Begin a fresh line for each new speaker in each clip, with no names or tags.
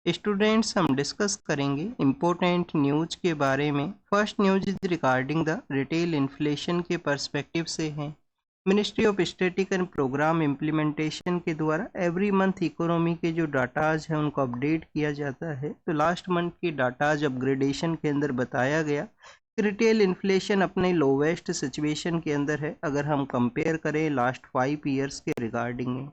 Students, हम discuss करेंगे important news के बारे में। First news is regarding the retail inflation के पर्सपेक्टिव से है। Ministry of static and programme implementation के द्वारा एवरी मंथ इकोनॉमी के जो डाटाज हैं उनको अपडेट किया जाता है। तो लास्ट मंथ की डाटाज अपग्रेडेशन के अंदर बताया गया कि रिटेल इन्फ्लेशन अपने लोवेस्ट सिचुएशन के अंदर है अगर हम कंपेयर करें लास्ट 5 ईयर्स के रिगार्डिंग में।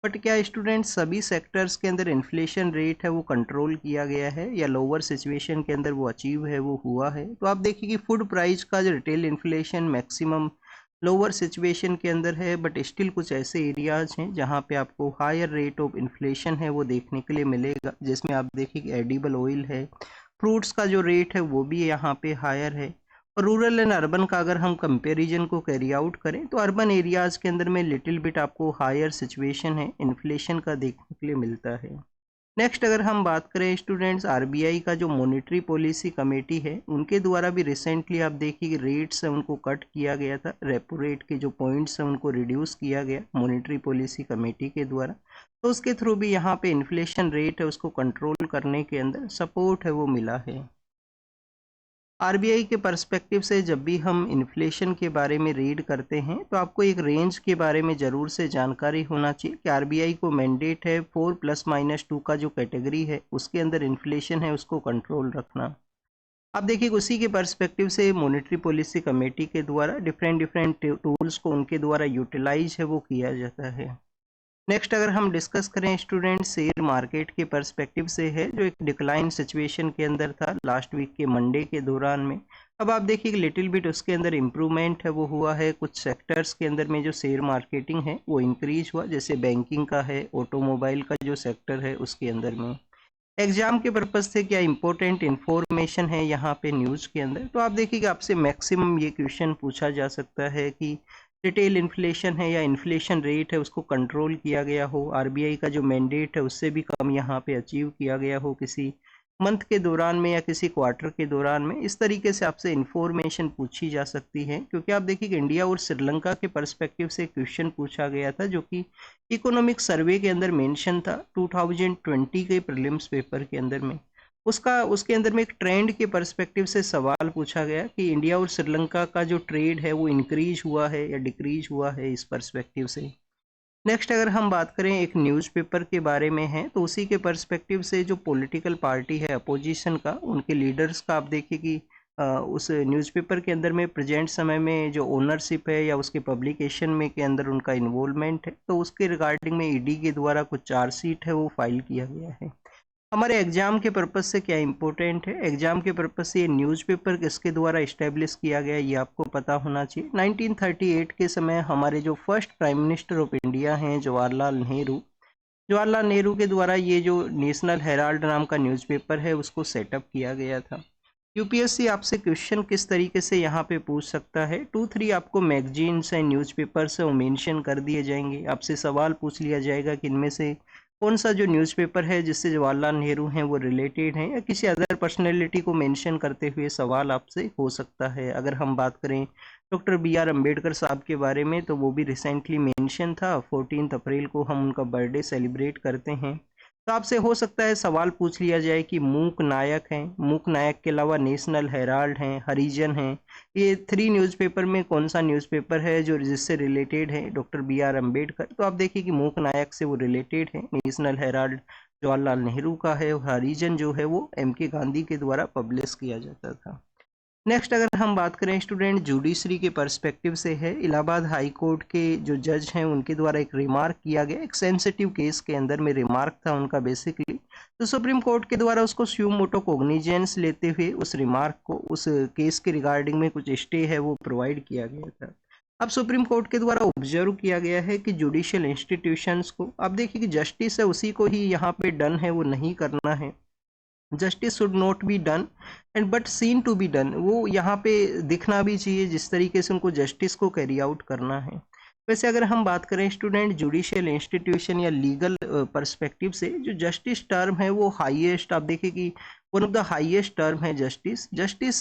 बट क्या स्टूडेंट्स सभी सेक्टर्स के अंदर इन्फ्लेशन रेट है वो कंट्रोल किया गया है या लोअर सिचुएशन के अंदर वो अचीव है, वो हुआ है? तो आप देखिए कि फूड प्राइस का जो retail inflation maximum lower situation के अंदर है, बट स्टिल कुछ ऐसे एरियाज हैं जहां पे आपको हायर रेट ऑफ इन्फ्लेशन है वो देखने के लिए मिलेगा, जिसमें आप देखिए कि एडिबल ऑयल है, फ्रूट्स का जो रेट है वो भी यहाँ पे हायर है। और रूरल एंड अर्बन का अगर हम कंपैरिजन को कैरी आउट करें तो अर्बन एरियाज़ के अंदर में लिटिल बिट आपको हायर सिचुएशन है इन्फ्लेशन का देखने के लिए मिलता है। नेक्स्ट अगर हम बात करें स्टूडेंट्स, आरबीआई का जो मॉनेटरी पॉलिसी कमेटी है उनके द्वारा भी रिसेंटली आप देखिए कि रेट्स है उनको कट किया गया था, रेपो रेट के जो पॉइंट्स हैं उनको रिड्यूस किया गया मॉनेटरी पॉलिसी कमेटी के द्वारा। तो उसके थ्रू भी यहाँ पे इन्फ्लेशन रेट है उसको कंट्रोल करने के अंदर सपोर्ट है वो मिला है। आरबीआई के पर्सपेक्टिव से जब भी हम इन्फ्लेशन के बारे में रीड करते हैं तो आपको एक रेंज के बारे में ज़रूर से जानकारी होना चाहिए कि आरबीआई को मैंडेट है 4+-2 का जो कैटेगरी है उसके अंदर इन्फ्लेशन है उसको कंट्रोल रखना। आप देखिए उसी के पर्सपेक्टिव से मॉनेटरी पॉलिसी कमेटी के द्वारा डिफरेंट डिफरेंट टूल्स को उनके द्वारा यूटिलाइज है वो किया जाता है। नेक्स्ट अगर हम डिस्कस करें स्टूडेंट, शेयर मार्केट के पर्सपेक्टिव से है जो एक डिक्लाइन सिचुएशन के अंदर था लास्ट वीक के मंडे के दौरान में। अब आप देखिए कि लिटिल बिट उसके अंदर इम्प्रूवमेंट है वो हुआ है, कुछ सेक्टर्स के अंदर में जो शेयर मार्केटिंग है वो इंक्रीज हुआ, जैसे बैंकिंग का है, ऑटोमोबाइल का जो सेक्टर है उसके अंदर में। एग्जाम के पर्पज से क्या इंपॉर्टेंट इन्फॉर्मेशन है यहाँ पे न्यूज़ के अंदर, तो आप देखिए कि आपसे मैक्सिमम ये क्वेश्चन पूछा जा सकता है कि रिटेल इन्फ्लेशन है या इन्फ्लेशन रेट है उसको कंट्रोल किया गया हो, आरबीआई का जो मैंडेट है उससे भी कम यहाँ पे अचीव किया गया हो किसी मंथ के दौरान में या किसी क्वार्टर के दौरान में। इस तरीके से आपसे इन्फॉर्मेशन पूछी जा सकती है, क्योंकि आप देखिए कि इंडिया और श्रीलंका के पर्सपेक्टिव से क्वेश्चन पूछा गया था जो कि इकोनॉमिक सर्वे के अंदर मेंशन था 2020 के प्रीलिम्स पेपर के अंदर में। उसके अंदर में एक ट्रेंड के पर्सपेक्टिव से सवाल पूछा गया कि इंडिया और श्रीलंका का जो ट्रेड है वो इंक्रीज हुआ है या डिक्रीज हुआ है इस पर्सपेक्टिव से। नेक्स्ट अगर हम बात करें एक न्यूज़पेपर के बारे में है तो उसी के पर्सपेक्टिव से जो पॉलिटिकल पार्टी है अपोजिशन का, उनके लीडर्स का आप देखिए कि उस न्यूज़पेपर के अंदर में प्रेजेंट समय में जो ओनरशिप है या उसके पब्लिकेशन में के अंदर उनका इन्वॉल्वमेंट है, तो उसके रिगार्डिंग में ईडी के द्वारा कुछ चार्जशीट है वो फाइल किया गया है। हमारे एग्जाम के पर्पज से क्या इंपॉर्टेंट है, एग्जाम के पर्पज से ये न्यूज़पेपर किसके द्वारा इस्टेब्लिश किया गया ये आपको पता होना चाहिए। 1938 के समय हमारे जो first prime minister of India हैं जवाहरलाल नेहरू के द्वारा ये जो नेशनल हेराल्ड नाम का न्यूज़पेपर है उसको सेटअप किया गया था। यूपीएससी आपसे क्वेश्चन किस तरीके से यहाँ पे पूछ सकता है, 2-3 आपको मैगजीन्स हैं न्यूज़पेपर्स हैं वो मेंशन कर दिए जाएंगे, आपसे सवाल पूछ लिया जाएगा कि इनमें से कौन सा जो न्यूज़पेपर है जिससे जवाहरलाल नेहरू हैं वो रिलेटेड हैं, या किसी अदर पर्सनैलिटी को मेंशन करते हुए सवाल आपसे हो सकता है। अगर हम बात करें डॉक्टर बी.आर. अम्बेडकर साहब के बारे में तो वो भी रिसेंटली मेंशन था, 14 अप्रैल को हम उनका बर्थडे सेलिब्रेट करते हैं। तो आपसे हो सकता है सवाल पूछ लिया जाए कि मूक नायक हैं, मूक नायक के अलावा नेशनल हेराल्ड हैं, हरिजन हैं, ये 3 न्यूज़पेपर में कौन सा न्यूज़पेपर है जो जिससे रिलेटेड है डॉक्टर बी.आर. अम्बेडकर। तो आप देखिए कि मूक नायक से वो रिलेटेड है, नेशनल हेराल्ड जवाहरलाल नेहरू का है, और हरिजन जो है वो एम.के. गांधी के द्वारा पब्लिश किया जाता था। नेक्स्ट अगर हम बात करें स्टूडेंट जुडिशरी के पर्सपेक्टिव से है, इलाहाबाद हाई कोर्ट के जो जज हैं उनके द्वारा एक रिमार्क किया गया, एक सेंसिटिव केस के अंदर में रिमार्क था उनका बेसिकली, तो सुप्रीम कोर्ट के द्वारा उसको स्यू मोटो कोग्निजेंस लेते हुए उस रिमार्क को उस केस के रिगार्डिंग में कुछ स्टे है वो प्रोवाइड किया गया था। अब सुप्रीम कोर्ट के द्वारा ऑब्जर्व किया गया है कि जुडिशियल इंस्टीट्यूशंस को, अब देखिए कि जस्टिस है उसी को ही यहाँ पे डन है वो नहीं करना है, justice should not be done and but seen to be done, वो यहाँ पे दिखना भी चाहिए जिस तरीके से उनको जस्टिस को कैरी आउट करना है। वैसे अगर हम बात करें स्टूडेंट जुडिशियल इंस्टीट्यूशन या लीगल पर्सपेक्टिव से, जो जस्टिस टर्म है वो हाईएस्ट, आप देखिए कि one of the highest term है जस्टिस। जस्टिस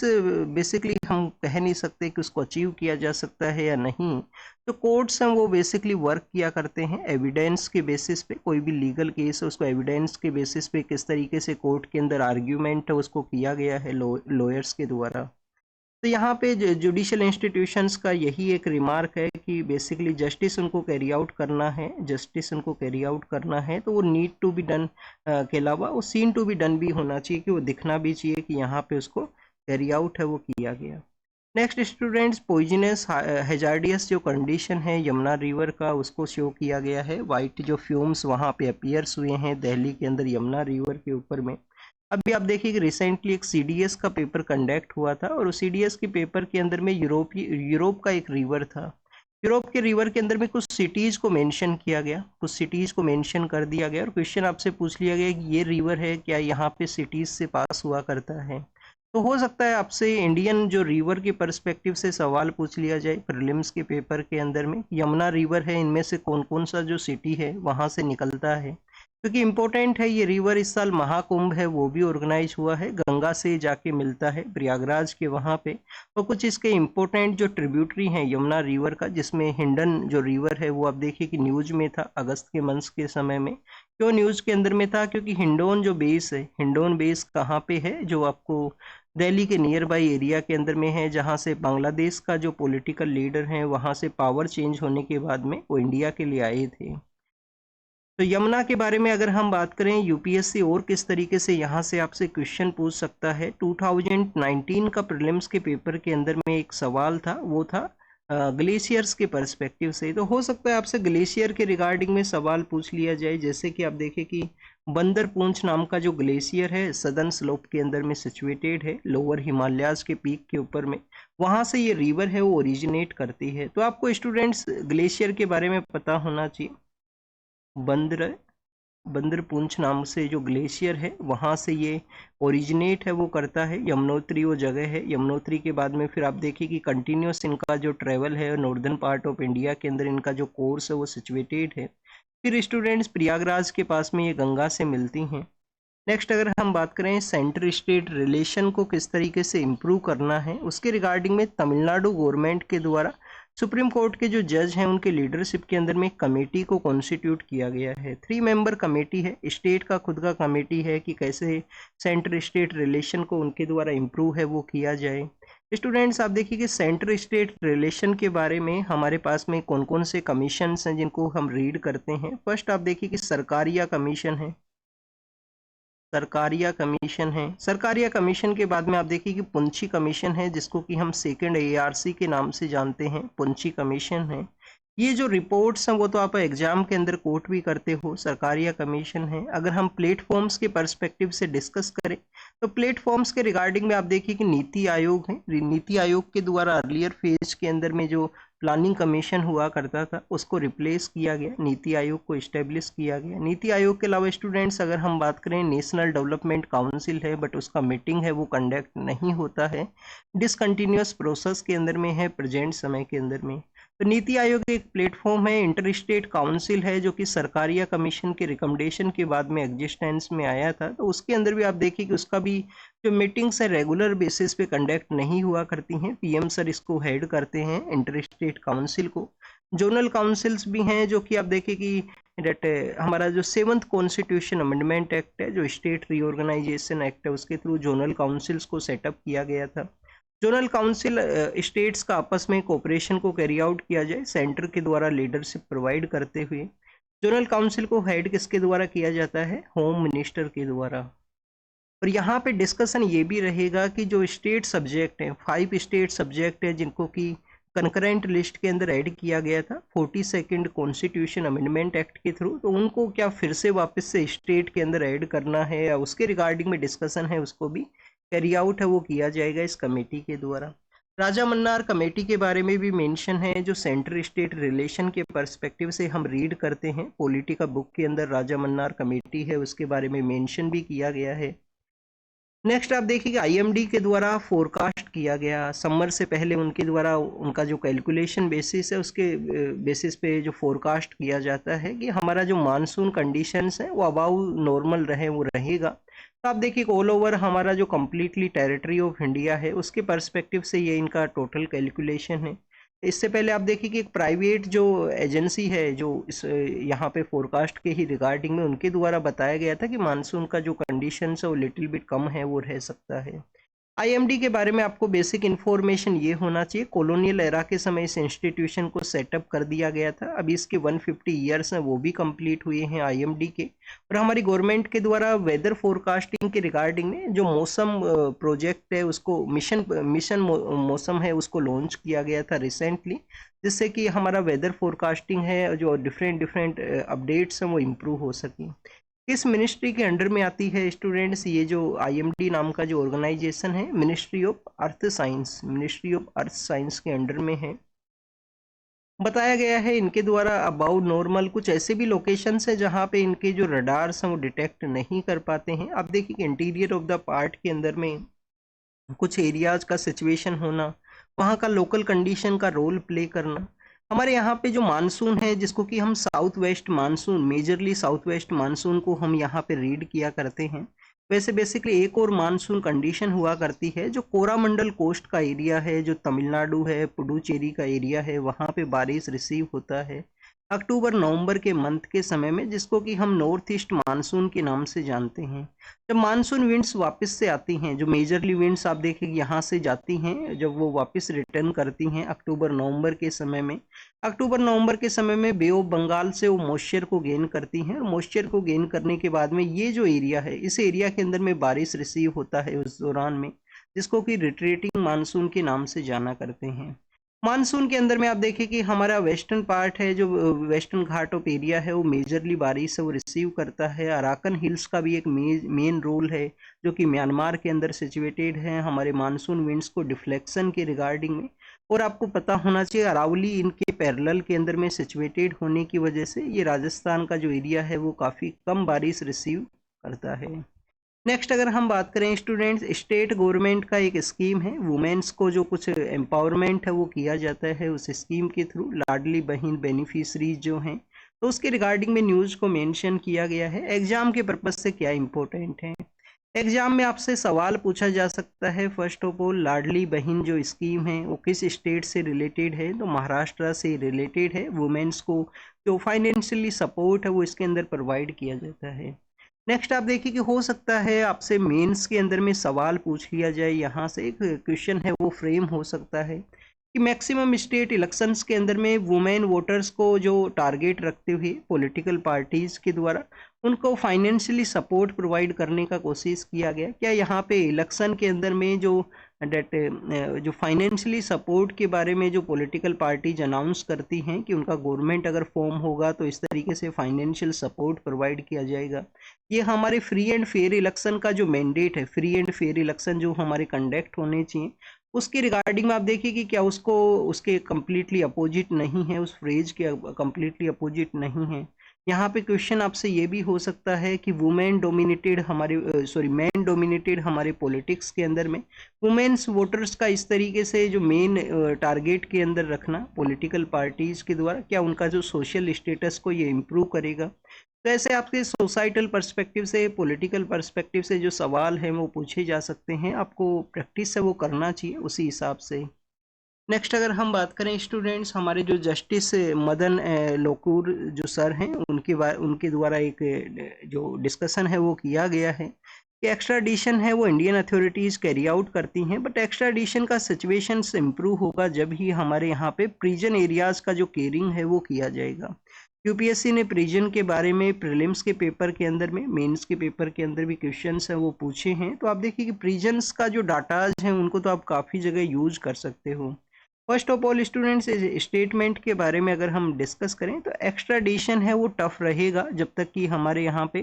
बेसिकली हम कह नहीं सकते कि उसको अचीव किया जा सकता है या नहीं। तो कोर्ट्स हैं वो बेसिकली वर्क किया करते हैं एविडेंस के बेसिस पे। कोई भी लीगल केस है उसको एविडेंस के बेसिस पे किस तरीके से कोर्ट के अंदर आर्ग्यूमेंट है उसको किया गया है लॉयर्स के द्वारा। तो यहाँ पे जुडिशियल इंस्टीट्यूशंस का यही एक रिमार्क है कि बेसिकली जस्टिस उनको कैरी आउट करना है, जस्टिस उनको कैरी आउट करना है तो वो नीड टू बी डन के अलावा वो सीन टू बी डन भी होना चाहिए, कि वो दिखना भी चाहिए कि यहाँ पे उसको कैरी आउट है वो किया गया। नेक्स्ट स्टूडेंट्स, पॉइजनस हेजार्डियस जो कंडीशन है यमुना रिवर का उसको शो किया गया है। वाइट जो फ्यूम्स वहाँ पे अपीयर्स हुए हैं दिल्ली के अंदर यमुना रिवर के ऊपर में। अभी आप देखिए कि रिसेंटली एक सीडीएस का पेपर कंडक्ट हुआ था और उस सीडीएस के पेपर के अंदर में यूरोप का एक रिवर था। यूरोप के रिवर के अंदर में कुछ सिटीज़ को मेंशन किया गया, कुछ सिटीज़ को मेंशन कर दिया गया और क्वेश्चन आपसे पूछ लिया गया कि ये रिवर है क्या यहाँ पे सिटीज़ से पास हुआ करता है। तो हो सकता है आपसे इंडियन जो रिवर के पर्सपेक्टिव से सवाल पूछ लिया जाए प्रीलिम्स के पेपर के अंदर में, यमुना रिवर है इनमें से कौन कौन सा जो सिटी है वहाँ से निकलता है, क्योंकि इम्पोर्टेंट है ये रिवर। इस साल महाकुंभ है वो भी ऑर्गेनाइज हुआ है, गंगा से जाके मिलता है प्रयागराज के वहाँ पे। और कुछ इसके इम्पोर्टेंट जो ट्रिब्यूटरी हैं यमुना रिवर का, जिसमें हिंडन जो रिवर है वो आप देखिए कि न्यूज में था अगस्त के मंथ के समय में। क्यों न्यूज के अंदर में था? क्योंकि हिंडोन जो बेस है, हिंडोन बेस कहाँ पे है, जो आपको दिल्ली के नियर बाई एरिया के अंदर में है, जहाँ से बांग्लादेश का जो पॉलिटिकल लीडर है वहाँ से पावर चेंज होने के बाद में वो इंडिया के लिए आए थे। तो यमुना के बारे में अगर हम बात करें, यूपीएससी और किस तरीके से यहाँ से आपसे क्वेश्चन पूछ सकता है। 2019 का प्रीलिम्स के पेपर के अंदर में एक सवाल था, वो था ग्लेशियर्स के पर्सपेक्टिव से। तो हो सकता है आपसे ग्लेशियर के रिगार्डिंग में सवाल पूछ लिया जाए। जैसे कि आप देखें कि बंदर पूंछ नाम का जो ग्लेशियर है सदर्न स्लोप के अंदर में सिचुएटेड है, लोअर हिमालयाज के पीक के ऊपर में, वहाँ से ये रिवर है वो ओरिजिनेट करती है। तो आपको स्टूडेंट्स ग्लेशियर के बारे में पता होना चाहिए। बंदर पूंछ नाम से जो ग्लेशियर है वहाँ से ये ओरिजिनेट है वो करता है। यमुनोत्री वो जगह है, यमुनोत्री के बाद में फिर आप देखिए कि कंटिन्यूस इनका जो ट्रेवल है नॉर्दर्न पार्ट ऑफ इंडिया के अंदर इनका जो कोर्स है वो सिचुएटेड है। फिर स्टूडेंट्स प्रयागराज के पास में ये गंगा से मिलती हैं। नेक्स्ट अगर हम बात करें सेंटर स्टेट रिलेशन को किस तरीके से इम्प्रूव करना है, उसके रिगार्डिंग में तमिलनाडु गवर्नमेंट के द्वारा सुप्रीम कोर्ट के जो जज हैं उनके लीडरशिप के अंदर में कमेटी को कॉन्स्टिट्यूट किया गया है। 3 मेंबर कमेटी है, स्टेट का खुद का कमेटी है कि कैसे सेंटर स्टेट रिलेशन को उनके द्वारा इम्प्रूव है वो किया जाए। स्टूडेंट्स आप देखिए कि सेंटर स्टेट रिलेशन के बारे में हमारे पास में कौन कौन से कमीशंस हैं जिनको हम रीड करते हैं। फर्स्ट आप देखिए कि सरकारिया कमीशन है, सरकारिया कमीशन है। सरकारिया कमीशन के बाद में आप देखिए कि पुंछी कमीशन है, जिसको कि हम सेकंड एआरसी के नाम से जानते हैं, पुंछी कमीशन है। ये जो रिपोर्ट्स हैं वो तो आप एग्जाम के अंदर कोट भी करते हो, सरकारिया कमीशन है। अगर हम प्लेटफॉर्म्स के पर्सपेक्टिव से डिस्कस करें तो प्लेटफॉर्म्स के रिगार्डिंग में आप देखिए कि नीति आयोग है, नीति आयोग के द्वारा अर्लियर फेज के अंदर में जो प्लानिंग कमीशन हुआ करता था उसको रिप्लेस किया गया, नीति आयोग को इस्टेब्लिश किया गया। नीति आयोग के अलावा स्टूडेंट्स अगर हम बात करें, नेशनल डेवलपमेंट काउंसिल है बट उसका मीटिंग है वो कंडक्ट नहीं होता है, डिसकंटिन्यूअस प्रोसेस के अंदर में है प्रेजेंट समय के अंदर में। तो नीति आयोग एक प्लेटफॉर्म है, इंटर स्टेट काउंसिल है जो कि सरकारिया कमीशन के रिकमेंडेशन के बाद में एग्जिस्टेंस में आया था। तो उसके अंदर भी आप देखिए कि उसका भी जो मीटिंग्स है रेगुलर बेसिस पे कंडक्ट नहीं हुआ करती हैं, पीएम सर इसको हेड करते हैं इंटर स्टेट काउंसिल को। जोनल काउंसिल्स भी हैं जो कि आप देखिए कि डेट हमारा जो 7th कॉन्स्टिट्यूशन अमेंडमेंट एक्ट है, जो स्टेट रीऑर्गेनाइजेशन एक्ट है, उसके थ्रू जोनल काउंसिल्स को सेटअप किया गया था। जोनल काउंसिल स्टेट्स का आपस में कोऑपरेशन को कैरी आउट किया जाए सेंटर के द्वारा लीडरशिप प्रोवाइड करते हुए। जोनल काउंसिल को हेड किसके द्वारा किया जाता है? होम मिनिस्टर के द्वारा। और यहाँ पे डिस्कशन ये भी रहेगा कि जो स्टेट सब्जेक्ट हैं, 5 स्टेट सब्जेक्ट है जिनको कि कंकरेंट लिस्ट के अंदर ऐड किया गया था 42nd कॉन्स्टिट्यूशन अमेंडमेंट एक्ट के थ्रू, तो उनको क्या फिर से वापस से स्टेट के अंदर ऐड करना है या उसके रिगार्डिंग में डिस्कशन है, उसको भी कैरी आउट है वो किया जाएगा इस कमेटी के द्वारा। राजा मन्नार कमेटी के बारे में भी मेंशन है, जो सेंटर स्टेट रिलेशन के पर्सपेक्टिव से हम रीड करते हैं पॉलिटी का बुक के अंदर राजा मन्नार कमेटी है उसके बारे में मेंशन भी किया गया है। नेक्स्ट आप देखिए कि आईएमडी के द्वारा फोरकास्ट किया गया, समर से पहले उनके द्वारा उनका जो कैलकुलेशन बेसिस है उसके बेसिस पे जो फोरकास्ट किया जाता है कि हमारा जो मानसून कंडीशंस है वो अबाउ नॉर्मल रहे, वो रहेगा। तो आप देखिए ऑल ओवर हमारा जो कम्प्लीटली टेरिटरी ऑफ इंडिया है उसके पर्सपेक्टिव से ये इनका टोटल कैलकुलेशन है। इससे पहले आप देखिए कि एक प्राइवेट जो एजेंसी है जो इस यहाँ पे फोरकास्ट के ही रिगार्डिंग में उनके द्वारा बताया गया था कि मानसून का जो कंडीशन है वो लिटिल बिट कम है, वो रह सकता है। आईएमडी के बारे में आपको बेसिक इन्फॉर्मेशन ये होना चाहिए, कॉलोनियल एरा के समय इस इंस्टीट्यूशन को सेटअप कर दिया गया था। अभी इसके 150 ईयर्स हैं वो भी कंप्लीट हुए हैं आईएमडी के। और हमारी गवर्नमेंट के द्वारा वेदर फोरकास्टिंग के रिगार्डिंग में जो मौसम प्रोजेक्ट है उसको मिशन मौसम है उसको लॉन्च किया गया था रिसेंटली, जिससे कि हमारा वेदर फोरकास्टिंग है जो डिफरेंट अपडेट्स हैं वो इम्प्रूव हो सकें। किस मिनिस्ट्री के अंडर में आती है स्टूडेंट्स ये जो आईएमडी नाम का जो ऑर्गेनाइजेशन है? Ministry of earth science, ministry of earth science के अंडर में है। बताया गया है इनके द्वारा अबाउट नॉर्मल कुछ ऐसे भी लोकेशंस हैं जहां पे इनके जो रडार्स हैं वो डिटेक्ट नहीं कर पाते हैं। आप देखिए कि इंटीरियर ऑफ द पार्ट के अंदर में कुछ एरियाज का सिचुएशन होना, वहाँ का लोकल कंडीशन का रोल प्ले करना। हमारे यहाँ पे जो मानसून है जिसको कि हम south west monsoon, majorly south west monsoon को हम यहाँ पे रीड किया करते हैं। वैसे बेसिकली एक और मानसून कंडीशन हुआ करती है जो कोरामंडल कोस्ट का एरिया है, जो तमिलनाडु है, पुडुचेरी का एरिया है, वहाँ पे बारिश रिसीव होता है अक्टूबर नवंबर के मंथ के समय में, जिसको कि हम नॉर्थ ईस्ट मानसून के नाम से जानते हैं। जब मानसून विंड्स वापस से आती हैं, जो मेजरली विंड्स आप देखेंगे यहाँ से जाती हैं, जब वो वापस रिटर्न करती हैं अक्टूबर नवंबर के समय में, अक्टूबर नवंबर के समय में बे ऑफ बंगाल से वो मॉइस्चर को गेन करती हैं। और मॉइस्चर को गेन करने के बाद में ये जो एरिया है, इस एरिया के अंदर में बारिश रिसीव होता है उस दौरान में, जिसको कि रिट्रेटिंग मानसून के नाम से जाना करते हैं। मानसून के अंदर में आप देखिए कि हमारा वेस्टर्न पार्ट है, जो वेस्टर्न घाट ऑफ एरिया है, वो मेजरली बारिश से वो रिसीव करता है। अराकन हिल्स का भी एक मेन रोल है जो कि म्यांमार के अंदर सिचुएटेड है हमारे मानसून विंड्स को डिफ्लेक्शन के रिगार्डिंग में। और आपको पता होना चाहिए अरावली इनके पैरेलल के अंदर में सिचुएटेड होने की वजह से ये राजस्थान का जो एरिया है वो काफ़ी कम बारिश रिसीव करता है। नेक्स्ट अगर हम बात करें स्टूडेंट्स, स्टेट गवर्नमेंट का एक स्कीम है, वुमेन्स को जो कुछ एम्पावरमेंट है वो किया जाता है उस स्कीम के थ्रू, लाडली बहन बेनिफिशरीज जो हैं, तो उसके रिगार्डिंग में न्यूज़ को मेंशन किया गया है। एग्जाम के पर्पज से क्या इंपॉर्टेंट है? एग्जाम में आपसे सवाल पूछा जा सकता है, फर्स्ट ऑफ ऑल लाडली बहन जो स्कीम है वो किस स्टेट से रिलेटेड है? तो महाराष्ट्र से रिलेटेड है। वुमेन्स को जो फाइनेंशियली सपोर्ट है वो इसके अंदर प्रोवाइड किया जाता है। नेक्स्ट आप देखिए कि हो सकता है आपसे मेंस के अंदर में सवाल पूछ लिया जाए, यहाँ से एक क्वेश्चन है वो फ्रेम हो सकता है कि मैक्सिमम स्टेट इलेक्शंस के अंदर में वुमेन वोटर्स को जो टारगेट रखते हुए पॉलिटिकल पार्टीज़ के द्वारा उनको फाइनेंशियली सपोर्ट प्रोवाइड करने का कोशिश किया गया। क्या यहाँ पे इलेक्शन के अंदर में जो जो फाइनेंशियली सपोर्ट के बारे में जो पॉलिटिकल पार्टीज अनाउंस करती हैं कि उनका गवर्नमेंट अगर फॉर्म होगा तो इस तरीके से फाइनेंशियल सपोर्ट प्रोवाइड किया जाएगा, ये हमारे फ्री एंड फेयर इलेक्शन का जो मैंडेट है, फ्री एंड फेयर इलेक्शन जो हमारे कंडक्ट होने चाहिए, उसके रिगार्डिंग में आप देखिए कि क्या उसको उसके कम्प्लीटली अपोजिट नहीं है, उस फ्रेज के कम्प्लीटली अपोजिट नहीं है। यहाँ पे क्वेश्चन आपसे ये भी हो सकता है कि वुमेन डोमिनेटेड हमारे मैन डोमिनेटेड हमारे पॉलिटिक्स के अंदर में वुमेन्स वोटर्स का इस तरीके से जो मेन टारगेट के अंदर रखना पॉलिटिकल पार्टीज के द्वारा, क्या उनका जो सोशल स्टेटस को ये इम्प्रूव करेगा? तो ऐसे आपके सोसाइटल पर्सपेक्टिव से, पॉलिटिकल पर्सपेक्टिव से जो सवाल हैं वो पूछे जा सकते हैं, आपको प्रैक्टिस से वो करना चाहिए उसी हिसाब से। नेक्स्ट अगर हम बात करें स्टूडेंट्स, हमारे जो जस्टिस मदन लोकूर जो सर हैं उनके द्वारा एक जो डिस्कशन है वो किया गया है कि एक्स्ट्राडिशन है वो इंडियन अथॉरिटीज़ कैरी आउट करती हैं, बट एक्स्ट्राडिशन का सिचुएशन इम्प्रूव होगा जब ही हमारे यहाँ पे प्रिजन एरियाज़ का जो केयरिंग है वो किया जाएगा। यूपीएससी ने प्रिजन के बारे में प्रीलिम्स के पेपर के अंदर में, मेंस के पेपर के अंदर भी क्वेश्चंस हैं वो पूछे हैं। तो आप देखिए कि प्रिजन्स का जो डाटाज हैं उनको तो आप काफ़ी जगह यूज कर सकते हो। First of all students, statement के बारे में अगर हम डिस्कस करें तो एक्स्ट्राडिशन है वो टफ रहेगा जब तक कि हमारे यहाँ पे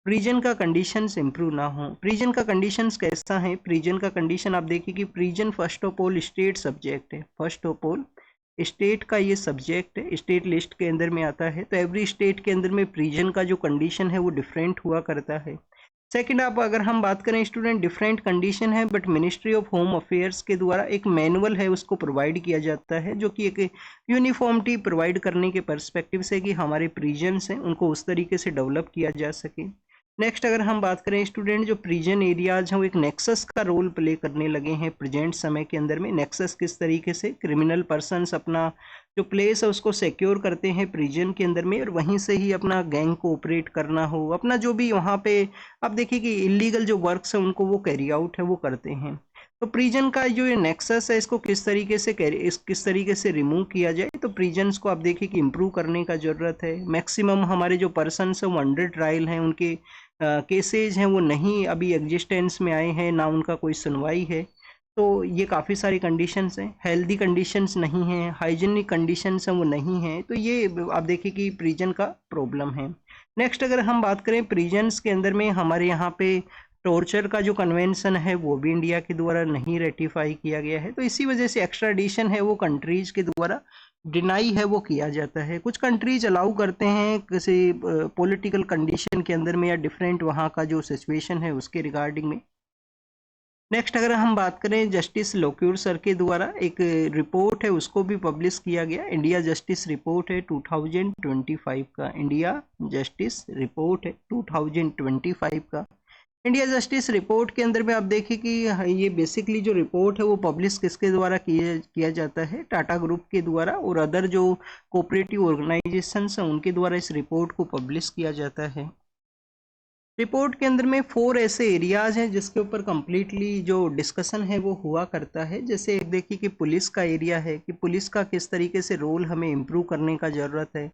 प्रिजन का कंडीशंस इम्प्रूव ना हो। प्रिजन का कंडीशंस कैसा है? प्रिजन का कंडीशन आप देखिए कि prison first of all state subject है, फर्स्ट ऑफ ऑल स्टेट का ये सब्जेक्ट है, स्टेट लिस्ट के अंदर में आता है। तो एवरी स्टेट के अंदर में प्रिजन का जो कंडीशन है वो डिफरेंट हुआ करता है। सेकंड, आप अगर हम बात करें स्टूडेंट, डिफरेंट कंडीशन है but ministry of home affairs के द्वारा एक मैनुअल है उसको प्रोवाइड किया जाता है, जो कि एक यूनिफॉर्मिटी प्रोवाइड करने के पर्सपेक्टिव से कि हमारे प्रिजन्स हैं उनको उस तरीके से डेवलप किया जा सके। नेक्स्ट, अगर हम बात करें स्टूडेंट, जो प्रिजन एरियाज हैं वो एक नेक्सस का रोल प्ले करने लगे हैं प्रेजेंट समय के अंदर में। नेक्सस किस तरीके से क्रिमिनल पर्सनस अपना जो प्लेस है उसको सिक्योर करते हैं प्रिजन के अंदर में, और वहीं से ही अपना गैंग को ऑपरेट करना हो, अपना जो भी वहाँ पे आप देखिए कि इलीगल जो वर्क्स है उनको वो कैरी आउट है वो करते हैं। तो प्रिजन का जो ये नेक्सस है इसको किस तरीके से किस तरीके से रिमूव किया जाए, तो प्रिजन्स को आप देखिए कि इम्प्रूव करने का ज़रूरत है। मैक्सिमम हमारे जो पर्सनस हैं वो अंडर ट्रायल हैं, उनके केसेज हैं वो नहीं अभी एग्जिस्टेंस में आए हैं, ना उनका कोई सुनवाई है। तो ये काफ़ी सारी कंडीशंस हैं, हेल्दी कंडीशंस नहीं हैं, हाइजीनिक कंडीशंस हैं वो नहीं हैं, तो ये आप देखिए कि प्रिजन का प्रॉब्लम है। नेक्स्ट, अगर हम बात करें प्रिजन्स के अंदर में हमारे यहाँ पे टॉर्चर का जो कन्वेंशन है वो भी इंडिया के द्वारा नहीं रेटिफाई किया गया है, तो इसी वजह से एक्स्ट्राडिशन है वो कंट्रीज के द्वारा डिनाई है वो किया जाता है। कुछ कंट्रीज अलाउ करते हैं किसी पॉलिटिकल कंडीशन के अंदर में या डिफरेंट वहाँ का जो सिचुएशन है उसके रिगार्डिंग में। नेक्स्ट, अगर हम बात करें जस्टिस लोक्यूर सर के द्वारा एक रिपोर्ट है उसको भी पब्लिश किया गया, इंडिया जस्टिस रिपोर्ट है 2025 का, इंडिया जस्टिस रिपोर्ट है 2025 का। इंडिया जस्टिस रिपोर्ट के अंदर में आप देखिए कि ये बेसिकली जो रिपोर्ट है वो पब्लिश किसके द्वारा किया जाता है, टाटा ग्रुप के द्वारा, और अदर जो कोऑपरेटिव ऑर्गेनाइजेशंस हैं उनके द्वारा इस रिपोर्ट को पब्लिश किया जाता है। रिपोर्ट के अंदर में 4 ऐसे एरियाज हैं जिसके ऊपर कम्प्लीटली जो डिस्कशन है वो हुआ करता है। जैसे एक देखिए कि पुलिस का एरिया है कि पुलिस का किस तरीके से रोल हमें इम्प्रूव करने का ज़रूरत है।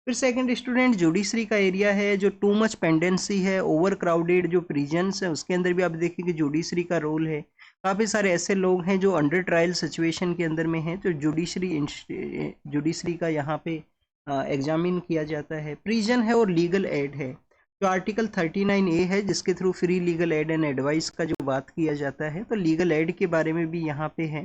फिर सेकंड स्टूडेंट, जुडिशरी का एरिया है, जो टू मच पेंडेंसी है, ओवर क्राउडेड जो प्रिजन्स है उसके अंदर भी आप देखिए कि जुडिशरी का रोल है। काफ़ी सारे ऐसे लोग हैं जो अंडर ट्रायल सिचुएशन के अंदर में हैं, तो जुडिशरी का यहाँ पे एग्जामिन किया जाता है। प्रिजन है और लीगल एड है, जो आर्टिकल 39A है जिसके through free legal aid and advice का जो बात किया जाता है, तो लीगल एड के बारे में भी यहाँ पे है।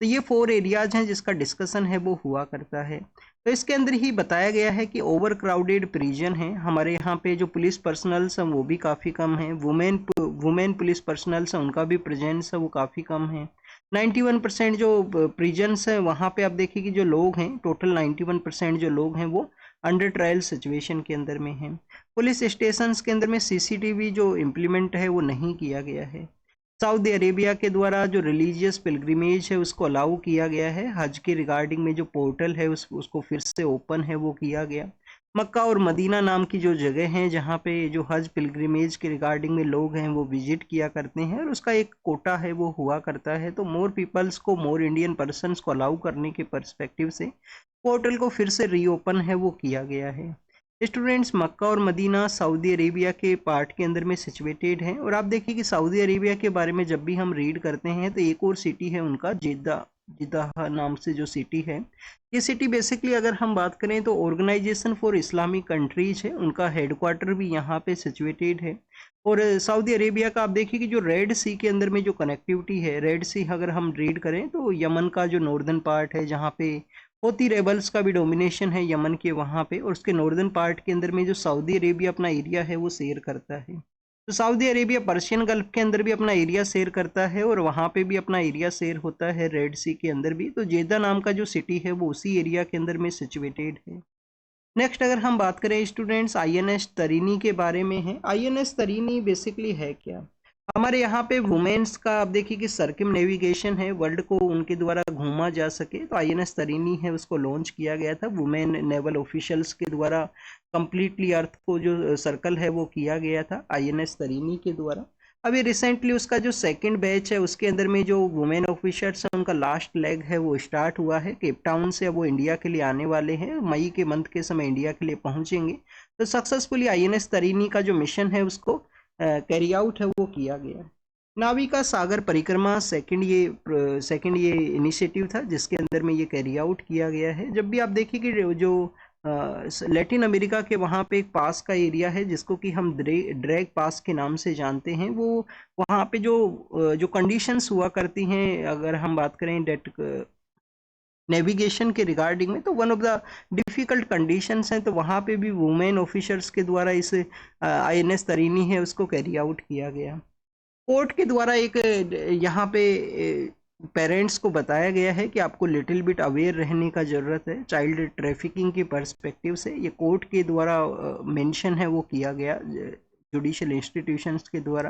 तो ये 4 एरियाज हैं जिसका डिस्कशन है वो हुआ करता है। तो इसके अंदर ही बताया गया है कि ओवर क्राउडेड प्रिजन है, हमारे यहाँ पे जो पुलिस पर्सनल्स हैं वो भी काफ़ी कम है, वुमेन पुलिस पर्सनल्स हैं उनका भी प्रेजेंस है वो काफ़ी कम है। 91% जो प्रिजन्स हैं वहाँ पे आप देखिए कि जो लोग हैं, टोटल 91% जो लोग हैं वो अंडर ट्रायल सिचुएशन के अंदर में हैं। पुलिस स्टेशंस के अंदर में सीसीटीवी जो इम्प्लीमेंट है वो नहीं किया गया है। सऊदी अरेबिया के द्वारा जो रिलीजियस पिलग्रिमेज है उसको अलाउ किया गया है, हज के रिगार्डिंग में जो पोर्टल है उसको फिर से ओपन है वो किया गया। मक्का और मदीना नाम की जो जगह हैं जहाँ पे जो हज पिलग्रिमेज के रिगार्डिंग में लोग हैं वो विजिट किया करते हैं और उसका एक कोटा है वो हुआ करता है, तो मोर पीपल्स को, मोर इंडियन पर्सनस को अलाउ करने के पर्सपेक्टिव से पोर्टल को फिर से रीओपन है वो किया गया है। स्टूडेंट्स, मक्का और मदीना सऊदी अरेबिया के पार्ट के अंदर में सिचुएटेड हैं, और आप देखिए कि सऊदी अरेबिया के बारे में जब भी हम रीड करते हैं तो एक और सिटी है उनका, जिद्दा नाम से जो सिटी है। ये सिटी बेसिकली अगर हम बात करें तो ऑर्गेनाइजेशन फॉर इस्लामिक कंट्रीज है, उनका हेडक्वार्टर भी यहाँ पे सिचुएटेड है। और सऊदी अरेबिया का आप देखिए कि जो रेड सी के अंदर में जो कनेक्टिविटी है, रेड सी अगर हम रीड करें तो यमन का जो नॉर्दर्न पार्ट है जहाँ पे होती रेबल्स का भी डोमिनेशन है यमन के वहाँ पे, और उसके नॉर्दर्न पार्ट के अंदर में जो सऊदी अरेबिया अपना एरिया है वो शेयर करता है। तो सऊदी अरेबिया पर्शियन गल्फ के अंदर भी अपना एरिया शेयर करता है और वहाँ पे भी अपना एरिया शेयर होता है रेड सी के अंदर भी। तो जेदा नाम का जो सिटी है वो उसी एरिया के अंदर में सिचुएटेड है। नेक्स्ट, अगर हम बात करें स्टूडेंट्स आईएनएस तरीनी के बारे में है। आईएनएस तरीनी बेसिकली है क्या, हमारे यहाँ पे वुमेन्स का आप देखिए कि सर्किम नेविगेशन है, वर्ल्ड को उनके द्वारा घूमा जा सके, तो आईएनएस तरीनी है उसको लॉन्च किया गया था वुमेन नेवल ऑफिशियल्स के द्वारा। कंप्लीटली अर्थ को जो सर्कल है वो किया गया था आईएनएस तरीनी के द्वारा। अभी रिसेंटली उसका जो सेकंड बैच है उसके अंदर में जो वुमेन ऑफिसर्स हैं उनका लास्ट लेग है वो स्टार्ट हुआ है केप टाउन से, अब वो इंडिया के लिए आने वाले हैं, मई के मंथ के समय इंडिया के लिए पहुंचेंगे। तो सक्सेसफुली आईएनएस तरीनी का जो मिशन है उसको कैरी आउट है वो किया गया। नाविका सागर परिक्रमा सेकंड ये इनिशिएटिव था जिसके अंदर में ये कैरी आउट किया गया है। जब भी आप देखिए कि जो लैटिन अमेरिका के वहाँ पे एक पास का एरिया है जिसको कि हम ड्रैग पास के नाम से जानते हैं, वो वहाँ पे जो कंडीशंस हुआ करती हैं, अगर हम बात करें डेट नेविगेशन के रिगार्डिंग में, तो one of the difficult conditions हैं, तो वहाँ पे भी वुमेन ऑफिसर्स के द्वारा इस INS तरीनी है उसको कैरी आउट किया गया। कोर्ट के द्वारा एक यहाँ पे पेरेंट्स को बताया गया है कि आपको लिटिल बिट अवेयर रहने का ज़रूरत है चाइल्ड ट्रैफिकिंग के पर्सपेक्टिव से। ये कोर्ट के द्वारा मेंशन है वो किया गया जुडिशियल इंस्टीट्यूशंस के द्वारा।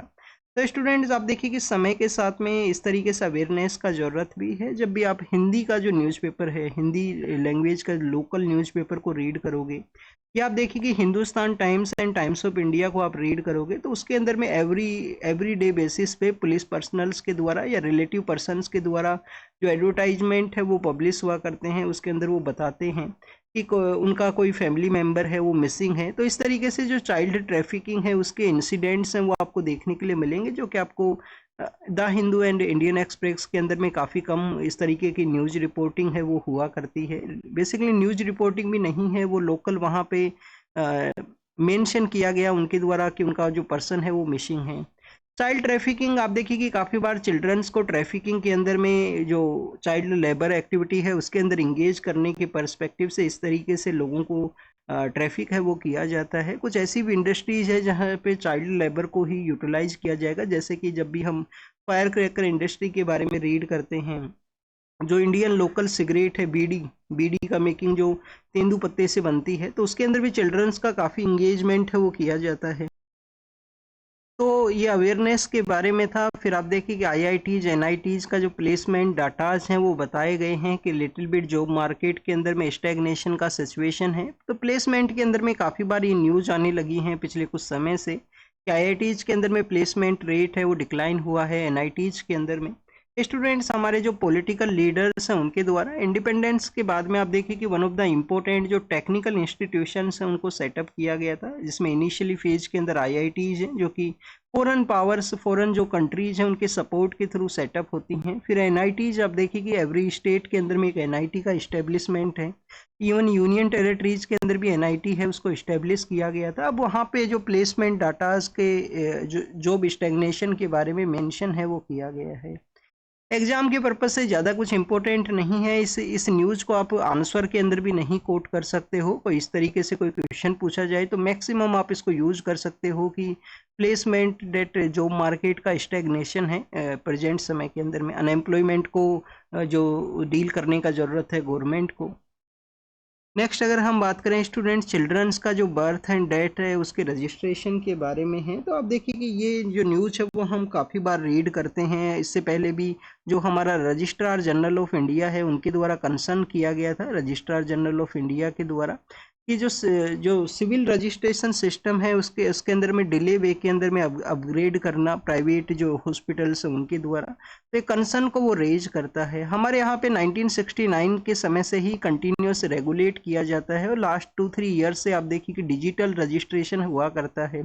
तो स्टूडेंट्स आप देखिए कि समय के साथ में इस तरीके से अवेयरनेस का ज़रूरत भी है। जब भी आप हिंदी का जो न्यूज़पेपर है, हिंदी लैंग्वेज का लोकल न्यूज़पेपर को रीड करोगे, या आप देखिए कि Hindustan times and times of India को आप रीड करोगे, तो उसके अंदर में एवरी डे बेसिस पे पुलिस पर्सनल्स के द्वारा या रिलेटिव पर्सन्स के द्वारा जो एडवर्टाइजमेंट है वो पब्लिश हुआ करते हैं। उसके अंदर वो बताते हैं कि उनका कोई फैमिली मेम्बर है वो मिसिंग है। तो इस तरीके से जो चाइल्ड ट्रैफिकिंग है उसके इंसिडेंट्स हैं वो आपको देखने के लिए मिलेंगे, जो कि आपको the Hindu and Indian express के अंदर में काफ़ी कम इस तरीके की न्यूज़ रिपोर्टिंग है वो हुआ करती है। बेसिकली न्यूज़ रिपोर्टिंग भी नहीं है, वो लोकल वहाँ पे मेंशन किया गया उनके द्वारा कि उनका जो पर्सन है वो मिसिंग है। चाइल्ड ट्रैफिकिंग आप देखिए कि काफ़ी बार चिल्ड्रंस को ट्रैफिकिंग के अंदर में जो चाइल्ड लेबर एक्टिविटी है उसके अंदर इंगेज करने के पर्सपेक्टिव से इस तरीके से लोगों को ट्रैफिक है वो किया जाता है। कुछ ऐसी भी इंडस्ट्रीज़ है जहाँ पे चाइल्ड लेबर को ही यूटिलाइज किया जाएगा, जैसे कि जब भी हम फायर क्रैकर इंडस्ट्री के बारे में रीड करते हैं, जो इंडियन लोकल सिगरेट है, बीड़ी का मेकिंग जो तेंदू पत्ते से बनती है, तो उसके अंदर भी चिल्ड्रंस का काफ़ी इंगेजमेंट है वो किया जाता है। तो ये अवेयरनेस के बारे में था। फिर आप देखिए कि IITs NITs का जो प्लेसमेंट डाटाज हैं वो बताए गए हैं कि लिटिल बिट जॉब मार्केट के अंदर में स्टैग्नेशन का सिचुएशन है। तो प्लेसमेंट के अंदर में काफ़ी बार ये न्यूज़ आने लगी हैं पिछले कुछ समय से कि IITs के अंदर में प्लेसमेंट रेट है वो डिक्लाइन हुआ है। NITs के अंदर में स्टूडेंट्स हमारे जो पॉलिटिकल लीडर्स हैं उनके द्वारा इंडिपेंडेंस के बाद में आप देखिए कि वन ऑफ द इम्पोर्टेंट जो टेक्निकल इंस्टीट्यूशंस हैं उनको सेटअप किया गया था, जिसमें इनिशियली फेज के अंदर IITs हैं जो कि फॉरेन पावर्स, फॉरेन जो कंट्रीज हैं उनके सपोर्ट के थ्रू सेटअप होती हैं। फिर NITs आप देखिए कि एवरी स्टेट के अंदर में एक NIT का इस्टेब्लिशमेंट है। इवन यूनियन टेरिटरीज के अंदर भी NIT है उसको इस्टेब्लिश किया गया था। अब वहाँ पे जो प्लेसमेंट डाटाज के जो जॉब स्टैग्नेशन के बारे में मेंशन है वो किया गया है। एग्जाम के पर्पज से ज़्यादा कुछ इंपॉर्टेंट नहीं है। इस न्यूज़ को आप आंसर के अंदर भी नहीं कोट कर सकते हो। कोई इस तरीके से कोई क्वेश्चन पूछा जाए तो मैक्सिमम आप इसको यूज़ कर सकते हो कि प्लेसमेंट डेट जॉब मार्केट का स्टैग्नेशन है प्रेजेंट समय के अंदर में, अनएम्प्लॉयमेंट को जो डील करने का ज़रूरत है गवर्नमेंट को। नेक्स्ट अगर हम बात करें स्टूडेंट्स चिल्ड्रंस का जो बर्थ एंड डेथ है उसके रजिस्ट्रेशन के बारे में है, तो आप देखिए कि ये जो न्यूज़ है वो हम काफ़ी बार रीड करते हैं। इससे पहले भी जो हमारा रजिस्ट्रार जनरल ऑफ इंडिया है उनके द्वारा कंसर्न किया गया था, रजिस्ट्रार जनरल ऑफ इंडिया के द्वारा, कि जो सिविल रजिस्ट्रेशन सिस्टम है उसके अंदर में डिले वे के अंदर में अपग्रेड करना प्राइवेट जो हॉस्पिटल्स हैं उनके द्वारा, तो एक कंसर्न को वो रेज करता है। हमारे यहाँ पे 1969 के समय से ही कंटिन्यूस रेगुलेट किया जाता है और लास्ट 2-3 ईयर से आप देखिए कि डिजिटल रजिस्ट्रेशन हुआ करता है।